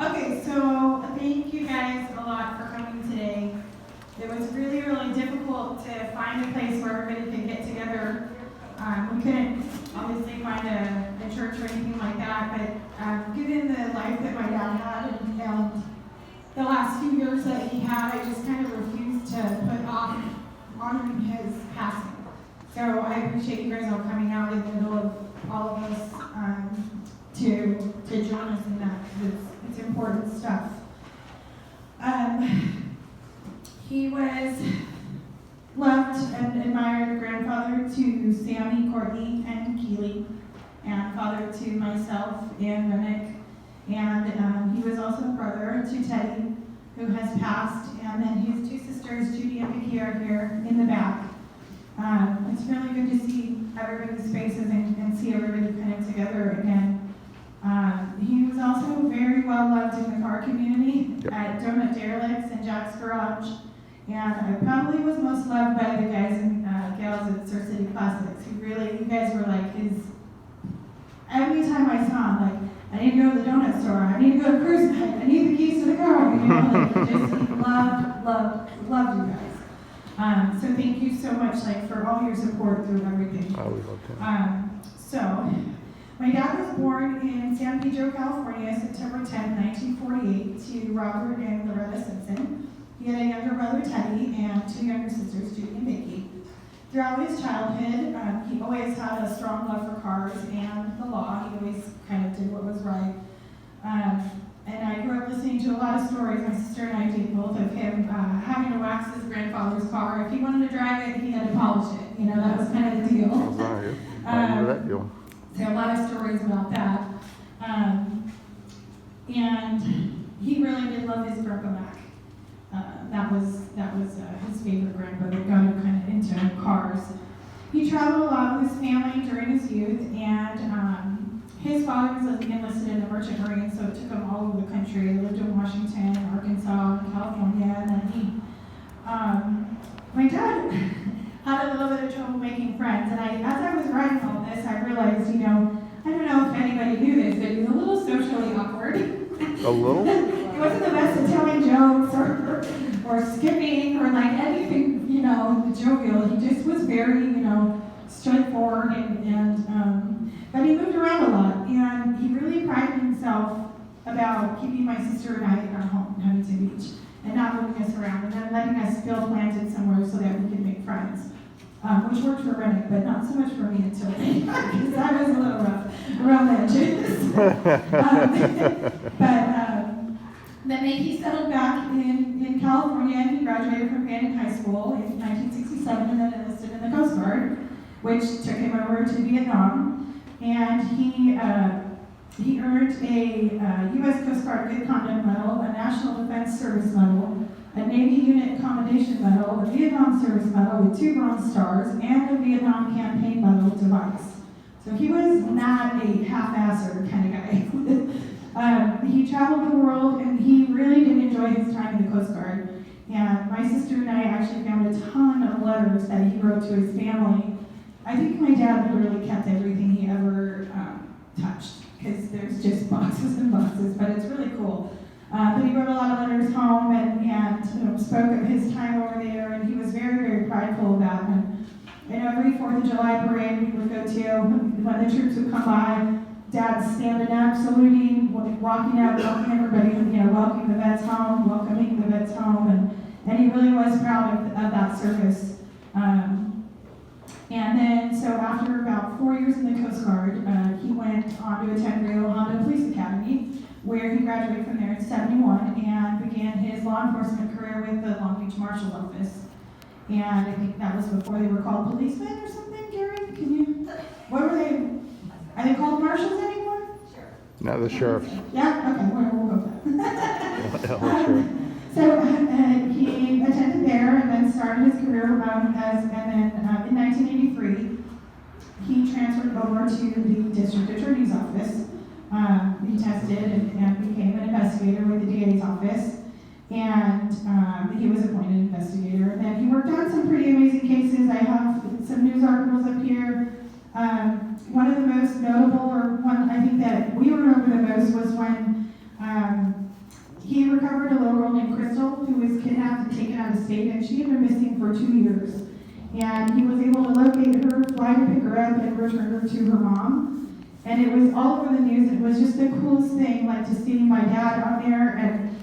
Okay, so thank you guys a lot for coming today. It was really, really difficult to find a place where everybody could get together. We couldn't obviously find a church or anything like that, but given the life that my dad had and the last few years that he had, I just kind of refused to put off honoring his passing. So I appreciate you guys all coming out in the middle of all of us to join us in that, because it's important stuff. He was loved and admired grandfather to Sammy, Courtney, and Keely, and father to myself and Renick. And he was also a brother to Teddy, who has passed, and then his two sisters, Judy and Vicky, are here in the back. It's really good to see everybody's faces and see everybody kind of together again. He was also very well loved in the car community at Donut Derelicts and Jack's Garage. And I probably was most loved by the guys and gals at Sur City Classics. You guys were like his, every time I saw him, like, I need to go to the donut store, I need to go to cruise night, I need the keys to the car, like, just loved you guys. So thank you so much, for all your support through everything. Oh, we love him. So, my dad was born in San Pedro, California, September 10, 1948, to Robert and Loretta Simpson. He had a younger brother, Teddy, and two younger sisters, Judy and Vicky. Throughout his childhood, he always had a strong love for cars and the law. He always kind of did what was right. And I grew up listening to a lot of stories. My sister and I did both of him having to wax his grandfather's car. If he wanted to drive it, he had to polish it. That was kind of the deal. I remember that deal. So a lot of stories about that. And he really did love his Grandpa Mac. That was his favorite grandpa that got him kind of into cars. He traveled a lot with his family during his youth, and his father was enlisted in the Merchant Marines, so it took him all over the country. He lived in Washington, Arkansas, and California, and then my dad had a little bit of trouble making friends, and as I was writing all this, I realized, I don't know if anybody knew this, but he was a little socially awkward. A little? He wasn't the best at telling jokes or skipping or anything, jovial. He just was very, straightforward but he moved around a lot, and he really prided himself about keeping my sister and I at our home in Huntington Beach and not moving us around and then letting us feel planted somewhere so that we could make friends. Which worked for Renick, but not so much for me until because I was a little rough around the edges. Then he settled back in California, and he graduated from Fanning High School in 1967 and then enlisted in the Coast Guard, which took him over to Vietnam. And he earned a U.S. Coast Guard Good Conduct Medal, a National Defense Service Medal, a Navy Unit Commendation Medal, a Vietnam Service Medal with 2 Bronze Stars, and a Vietnam Campaign Medal device. So he was not a half-asser kind of guy. He traveled the world, and he really did enjoy his time in the Coast Guard. And my sister and I actually found a ton of letters that he wrote to his family. I think my dad literally kept everything he ever touched, because there's just boxes and boxes, but it's really cool. But he wrote a lot of letters home and spoke of his time over there, and he was very, very prideful of that. And every 4th of July parade we would go to, when the troops would come by, Dad's standing up, saluting, walking out, welcoming everybody, welcoming the vets home, and he really was proud of that service. And then, so after about 4 years in the Coast Guard, he went on to attend Rio Hondo Police Academy, where he graduated from there in 71 and began his law enforcement career with the Long Beach Marshal's Office. And I think that was before they were called policemen or something, Gary? What were they? Are they called marshals anymore? Sure. No, the sheriffs. Yeah? Okay, we'll go with that. Sure. So he attended there and then started his career in 1983, he transferred over to the district attorney's office. He tested and became an investigator with the DA's office, and he was appointed investigator. And then he worked on some pretty amazing cases. I have some news articles up here. One of the most notable, or one I think that we remember the most, was when recovered a little girl named Crystal who was kidnapped and taken out of state, and she had been missing for 2 years. And he was able to locate her, fly to pick her up, and return her to her mom. And it was all over the news. It was just the coolest thing, like to see my dad out there, and